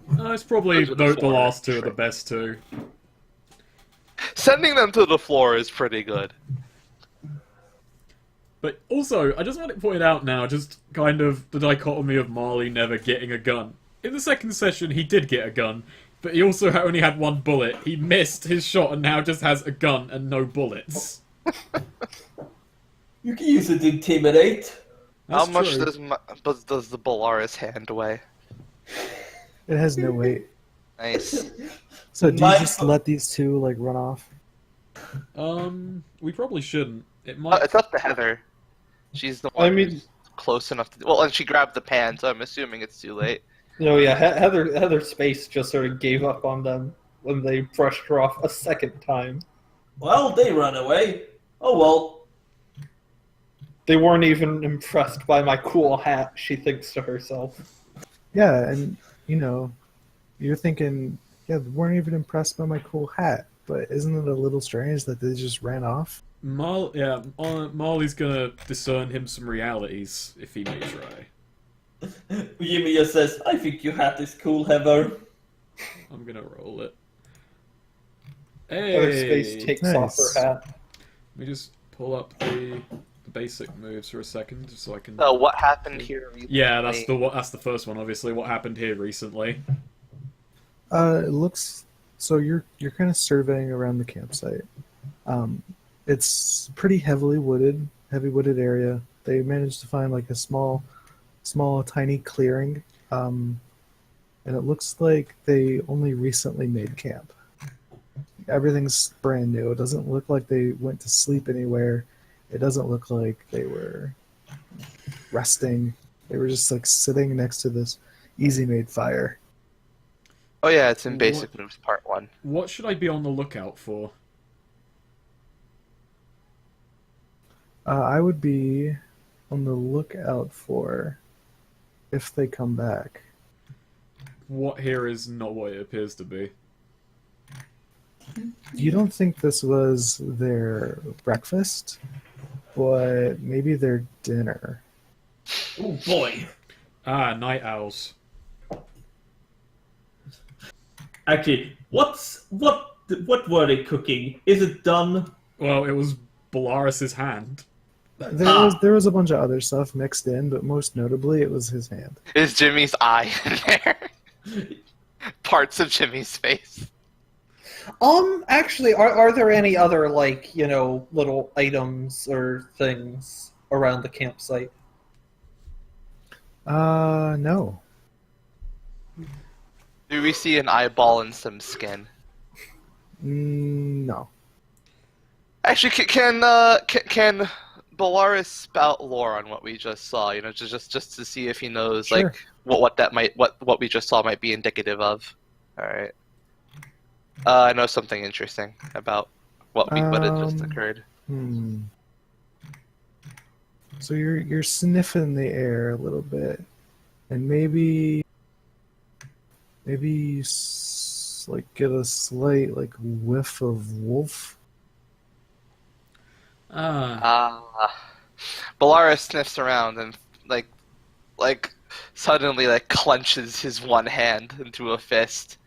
Speaker 1: it's probably
Speaker 4: Those are the
Speaker 1: the last two are the
Speaker 4: tricks.
Speaker 1: best two.
Speaker 4: Sending them to the floor is pretty good.
Speaker 1: But also, I just want to point out now, just kind of the dichotomy of Marley never getting a gun. In the second session, he did get a gun, but he also only had 1 bullet. He missed his shot and now just has a gun and no bullets.
Speaker 6: You can use it to intimidate.
Speaker 4: How
Speaker 1: That's
Speaker 4: much
Speaker 1: true.
Speaker 4: does the Bellaurus hand weigh?
Speaker 2: It has no weight.
Speaker 4: Nice.
Speaker 2: So do you
Speaker 6: My-
Speaker 2: just let these two like run off?
Speaker 1: We probably shouldn't. It
Speaker 4: Oh,
Speaker 1: might.
Speaker 4: it's up to Heather. She's the one
Speaker 5: I mean-
Speaker 4: who's close enough to. Well, and she grabbed the pan, so I'm assuming it's too late.
Speaker 5: No, yeah, Heather Space just sort of gave up on them when they brushed her off a second time.
Speaker 6: Well, they run away. Oh well.
Speaker 5: They weren't even impressed by my cool hat, she thinks to herself.
Speaker 2: Yeah, and you're thinking, yeah, they weren't even impressed by my cool hat. But isn't it a little strange that they just ran off?
Speaker 1: Marley's gonna discern him some realities if he may try.
Speaker 6: Jimmy just says, I think your hat is cool, Heather.
Speaker 1: I'm gonna roll it.
Speaker 5: Heather
Speaker 1: Hey!
Speaker 5: Space takes
Speaker 2: Nice.
Speaker 5: off her hat.
Speaker 1: Let me just pull up the basic moves for a second, just so I can.
Speaker 4: So what happened here?
Speaker 1: Yeah, that's
Speaker 4: recently?
Speaker 1: that's the first one. Obviously, what happened here recently?
Speaker 2: It looks so you're kind of surveying around the campsite. It's pretty heavy wooded area. They managed to find like a small, tiny clearing, and it looks like they only recently made camp. Everything's brand new. It doesn't look like they went to sleep anywhere. It doesn't look like they were resting. They were just like sitting next to this easy-made fire.
Speaker 4: Oh yeah, it's in
Speaker 1: What-
Speaker 4: Basic Moves Part 1.
Speaker 1: What should I be on the lookout for?
Speaker 2: I would be on the lookout for if they come back.
Speaker 1: What here is not what it appears to be.
Speaker 2: You don't think this was their breakfast, but maybe their dinner.
Speaker 6: Oh boy.
Speaker 1: Night owls.
Speaker 6: Actually, what were they cooking? Is it done?
Speaker 1: Well, it was Bellaurus's hand.
Speaker 2: There was a bunch of other stuff mixed in, but most notably it was his hand.
Speaker 4: Is Jimmy's eye in there? Parts of Jimmy's face.
Speaker 5: Actually, are there any other, like, little items or things around the campsite?
Speaker 2: No.
Speaker 4: Do we see an eyeball and some skin?
Speaker 2: No.
Speaker 4: Actually, can Bellaurus spout lore on what we just saw? Just to see if he knows
Speaker 2: Sure.
Speaker 4: like what we just saw might be indicative of. All right. I know something interesting about what had just occurred.
Speaker 2: So you're sniffing the air a little bit, and maybe you like get a slight like whiff of wolf.
Speaker 4: Bellaurus sniffs around and like suddenly like clenches his one hand into a fist.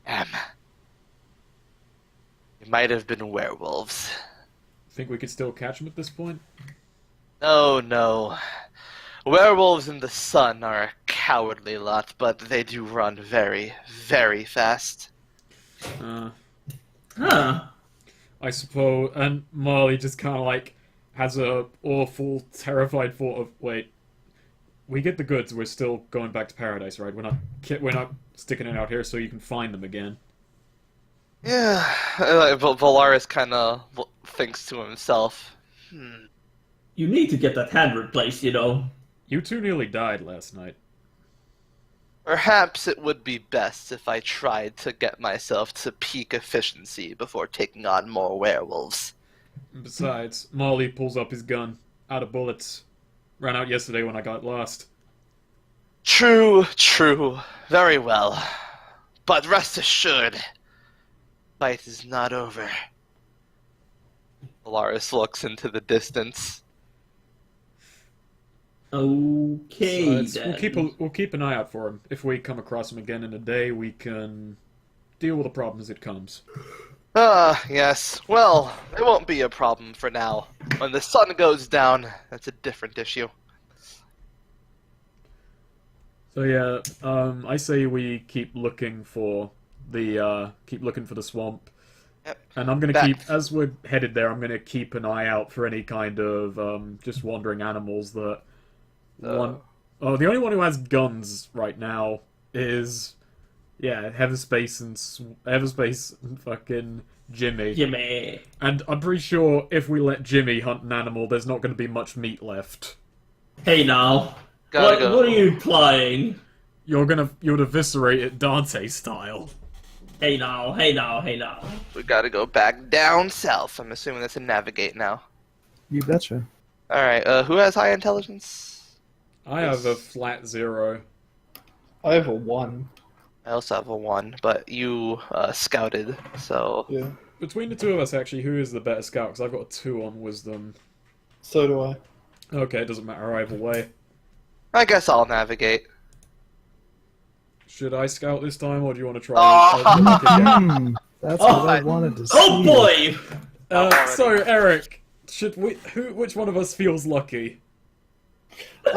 Speaker 4: It might have been werewolves.
Speaker 1: Think we could still catch him at this point?
Speaker 4: No. Werewolves in the sun are a cowardly lot, but they do run very, very fast.
Speaker 1: Uh,
Speaker 6: Huh.
Speaker 1: I suppose. And Marley just kind of like has a awful, terrified thought of, wait, we get the goods. We're still going back to paradise, right? We're not sticking it out here so you can find them again.
Speaker 4: Yeah, Bellaurus kind of thinks to himself.
Speaker 6: You need to get that hand replaced, you know.
Speaker 1: You two nearly died last night.
Speaker 4: Perhaps it would be best if I tried to get myself to peak efficiency before taking on more werewolves.
Speaker 1: Besides, Marley pulls up his gun. Out of bullets. Ran out yesterday when I got lost.
Speaker 4: True. Very well. But rest assured, fight is not over. Bellaurus looks into the distance.
Speaker 6: Okay,
Speaker 1: So
Speaker 6: then.
Speaker 1: we'll keep an eye out for him. If we come across him again in a day, we can deal with the problem as it comes.
Speaker 4: Yes. Well, it won't be a problem for now. When the sun goes down, that's a different issue.
Speaker 1: So yeah, I say we keep looking for the swamp.
Speaker 4: Yep.
Speaker 1: And I'm gonna
Speaker 4: That-
Speaker 1: keep, as we're headed there, I'm gonna keep an eye out for any kind of just wandering animals that want. Oh, the only one who has guns right now is Heatherspace and fucking Jimmy.
Speaker 6: Jimmy.
Speaker 1: And I'm pretty sure if we let Jimmy hunt an animal, there's not going to be much meat left.
Speaker 6: Hey now.
Speaker 4: Gotta go.
Speaker 6: What are you implying?
Speaker 1: You'd eviscerate it Dante style.
Speaker 6: Hey now.
Speaker 4: We gotta go back down south. I'm assuming that's a navigate now.
Speaker 2: You betcha.
Speaker 4: Alright, who has high intelligence?
Speaker 1: I have a flat 0.
Speaker 5: I have a 1.
Speaker 4: I also have a 1, but you scouted, so...
Speaker 5: Yeah.
Speaker 1: Between the two of us, actually, who is the better scout? Because I've got a 2 on wisdom.
Speaker 5: So do I.
Speaker 1: Okay, it doesn't matter either way.
Speaker 4: I guess I'll navigate.
Speaker 1: Should I scout this time, or do you want to try?
Speaker 4: Oh.
Speaker 2: That's what I wanted to see.
Speaker 6: Oh boy!
Speaker 1: So Eric, which one of us feels lucky?
Speaker 5: I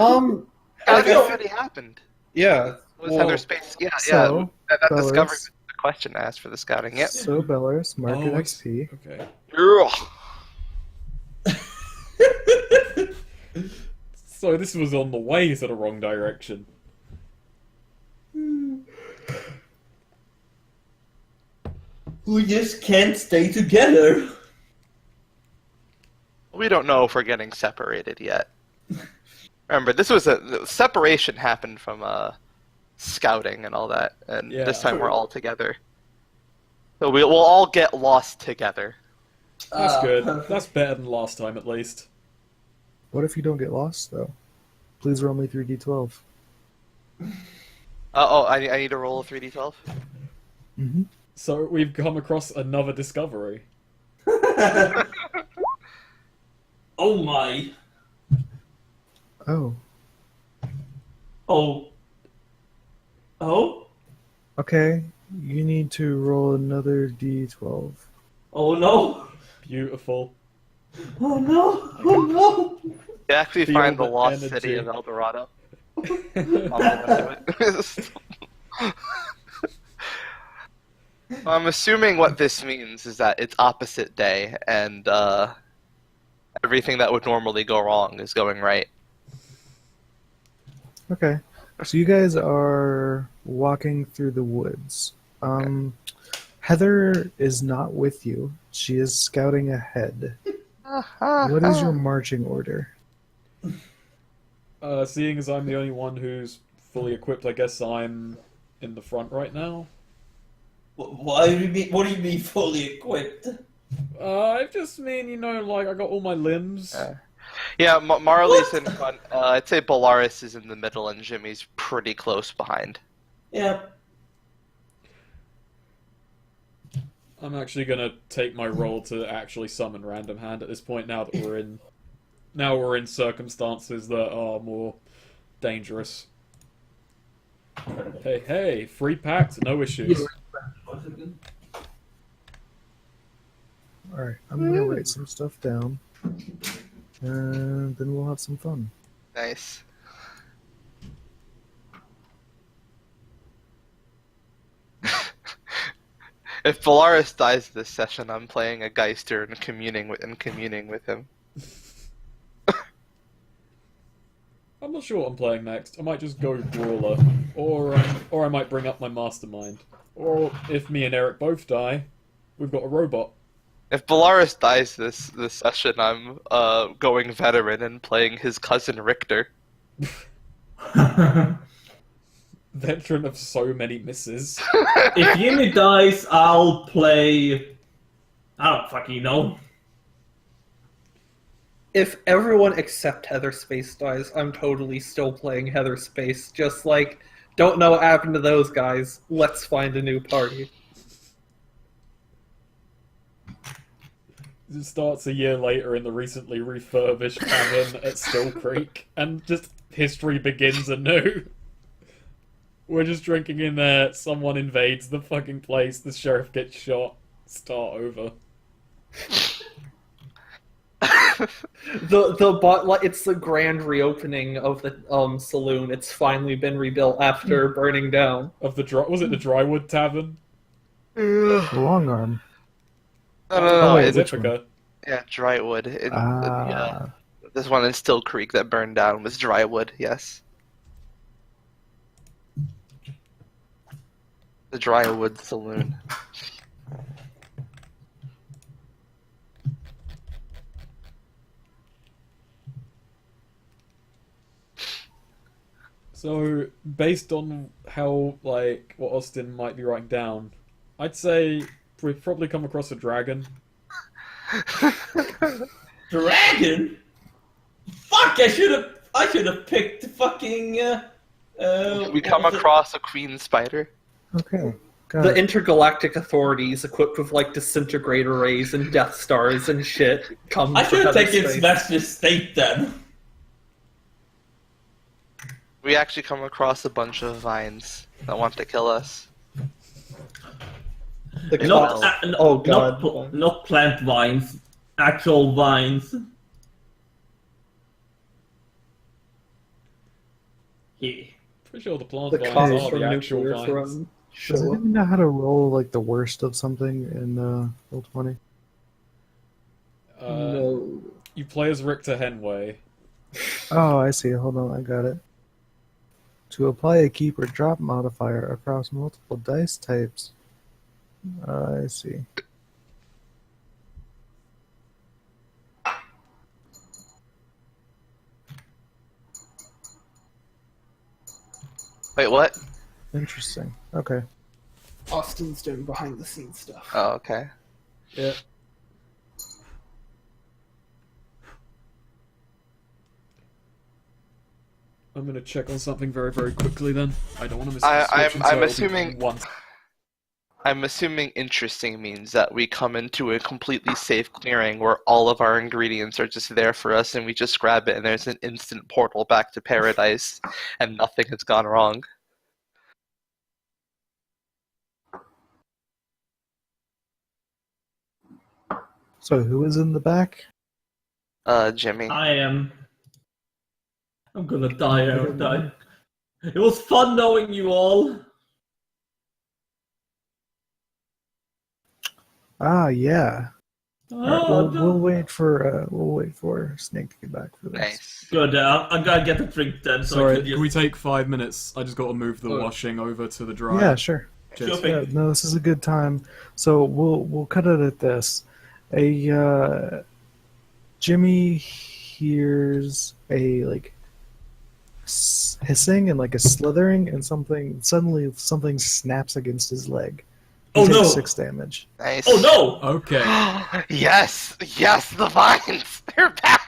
Speaker 4: That
Speaker 5: feel-
Speaker 4: already happened.
Speaker 5: Yeah.
Speaker 4: Was
Speaker 5: well,
Speaker 4: Heather Space? Yeah.
Speaker 2: So,
Speaker 4: That
Speaker 2: Bellaurus.
Speaker 4: discovery was the question asked for the scouting. Yep.
Speaker 2: So, Bellaurus, mark
Speaker 1: Oh,
Speaker 2: an
Speaker 1: I
Speaker 2: XP.
Speaker 1: Okay. So this was on the way to the wrong direction.
Speaker 6: We just can't stay together.
Speaker 4: We don't know if we're getting separated yet. Remember, the separation happened from scouting and all that, and
Speaker 1: Yeah.
Speaker 4: this time we're all together. So we'll all get lost together.
Speaker 1: That's good. That's better than last time, at least.
Speaker 2: What if you don't get lost, though? Please roll me 3d12.
Speaker 4: I need to roll a 3d12.
Speaker 2: Mm-hmm.
Speaker 1: So we've come across another discovery.
Speaker 6: Oh my.
Speaker 2: Oh.
Speaker 6: Oh. Oh?
Speaker 2: Okay. You need to roll another d12.
Speaker 6: Oh no.
Speaker 1: Beautiful.
Speaker 6: Oh no. Oh no.
Speaker 4: You actually
Speaker 1: Feel
Speaker 4: find the
Speaker 1: the
Speaker 4: lost
Speaker 1: energy.
Speaker 4: city of El Dorado. I'm assuming what this means is that it's opposite day, and everything that would normally go wrong is going right.
Speaker 2: Okay. So you guys are walking through the woods. Heather is not with you. She is scouting ahead. What is your marching order?
Speaker 1: Seeing as I'm the only one who's fully equipped, I guess I'm in the front right now.
Speaker 6: What do you mean fully equipped?
Speaker 1: I just mean, like, I got all my limbs.
Speaker 4: Yeah, Marley's in front. I'd say Bellaurus is in the middle, and Jimmy's pretty close behind.
Speaker 6: Yeah.
Speaker 1: I'm actually gonna take my role to actually summon Random Hand at this point, now that we're in circumstances that are more dangerous. Hey, free packs, no issues.
Speaker 2: Alright, I'm gonna write some stuff down. And then we'll have some fun.
Speaker 4: Nice. If Bellaurus dies this session, I'm playing a Geister and communing with him.
Speaker 1: I'm not sure what I'm playing next. I might just go Brawler, or I might bring up my Mastermind. Or if me and Erik both die, we've got a robot.
Speaker 4: If Bellaurus dies this session, I'm going Veteran and playing his cousin Richter.
Speaker 1: Veteran of so many misses.
Speaker 6: If Jimmy dies, I'll play. I don't fucking know.
Speaker 5: If everyone except Heather Space dies, I'm totally still playing Heather Space. Just like, don't know what happened to those guys. Let's find a new party.
Speaker 1: It starts a year later in the recently refurbished tavern at Still Creek, and just history begins anew. We're just drinking in there, someone invades the fucking place, the sheriff gets shot, start over.
Speaker 5: It's the grand reopening of the saloon. It's finally been rebuilt after burning down.
Speaker 1: Was it the Drywood Tavern?
Speaker 2: Long arm.
Speaker 4: No,
Speaker 2: wait,
Speaker 4: it's
Speaker 2: which one?
Speaker 4: yeah, Drywood. This one in Still Creek that burned down was Drywood, yes. The Drywood Saloon.
Speaker 1: So, based on how, like, what Austin might be writing down, I'd say we've probably come across a dragon.
Speaker 6: Dragon? Fuck! I should have picked fucking.
Speaker 4: We come across a queen spider.
Speaker 2: Okay. Got
Speaker 5: The
Speaker 2: it.
Speaker 5: intergalactic authorities, equipped with like disintegrator rays and Death Stars and shit, come.
Speaker 6: I
Speaker 5: for
Speaker 6: should have
Speaker 5: Heather
Speaker 6: taken
Speaker 5: Space.
Speaker 6: Smash State then.
Speaker 4: We actually come across a bunch of vines that want to kill us.
Speaker 5: The
Speaker 6: Not,
Speaker 5: cops- oh god.
Speaker 6: not plant vines, actual vines. Yeah.
Speaker 1: Pretty sure the plant
Speaker 5: The
Speaker 1: vines
Speaker 5: cops
Speaker 1: are
Speaker 5: from
Speaker 1: the actual
Speaker 5: Nuclear
Speaker 1: vines.
Speaker 5: Throne show
Speaker 2: Does
Speaker 5: up.
Speaker 2: anyone know how to roll like the worst of something in Roll20?
Speaker 5: No.
Speaker 1: You play as Richter Henway.
Speaker 2: Oh, I see. Hold on, I got it. To apply a keep or drop modifier across multiple dice types. I see.
Speaker 4: Wait, what?
Speaker 2: Interesting. Okay.
Speaker 5: Austin's doing behind the scenes stuff.
Speaker 4: Oh, okay.
Speaker 1: Yeah. I'm gonna check on something very, very quickly then. I don't want to miss
Speaker 4: I'm assuming interesting means that we come into a completely safe clearing where all of our ingredients are just there for us and we just grab it and there's an instant portal back to paradise and nothing has gone wrong.
Speaker 2: So who is in the back?
Speaker 4: Jimmy.
Speaker 6: I am. I'm gonna die, aren't I? It was fun knowing you all.
Speaker 2: Ah, yeah. Alright,
Speaker 6: Oh,
Speaker 2: we'll wait for Snake to get back for this.
Speaker 4: Nice.
Speaker 6: Good, I'm gonna get a drink then. So I
Speaker 1: Sorry,
Speaker 6: can
Speaker 1: can we take 5 minutes? I just got to move the washing over to the dryer.
Speaker 2: Yeah, sure.
Speaker 1: Cheers.
Speaker 6: Sure.
Speaker 2: Yeah, no, this is a good time. So we'll cut it at this. Jimmy hears a like hissing and like a slithering, and suddenly something snaps against his leg. He
Speaker 6: Oh,
Speaker 2: takes
Speaker 6: no.
Speaker 2: 6 damage.
Speaker 4: Nice.
Speaker 6: Oh no!
Speaker 1: Okay.
Speaker 4: Yes! Yes, the vines! They're back!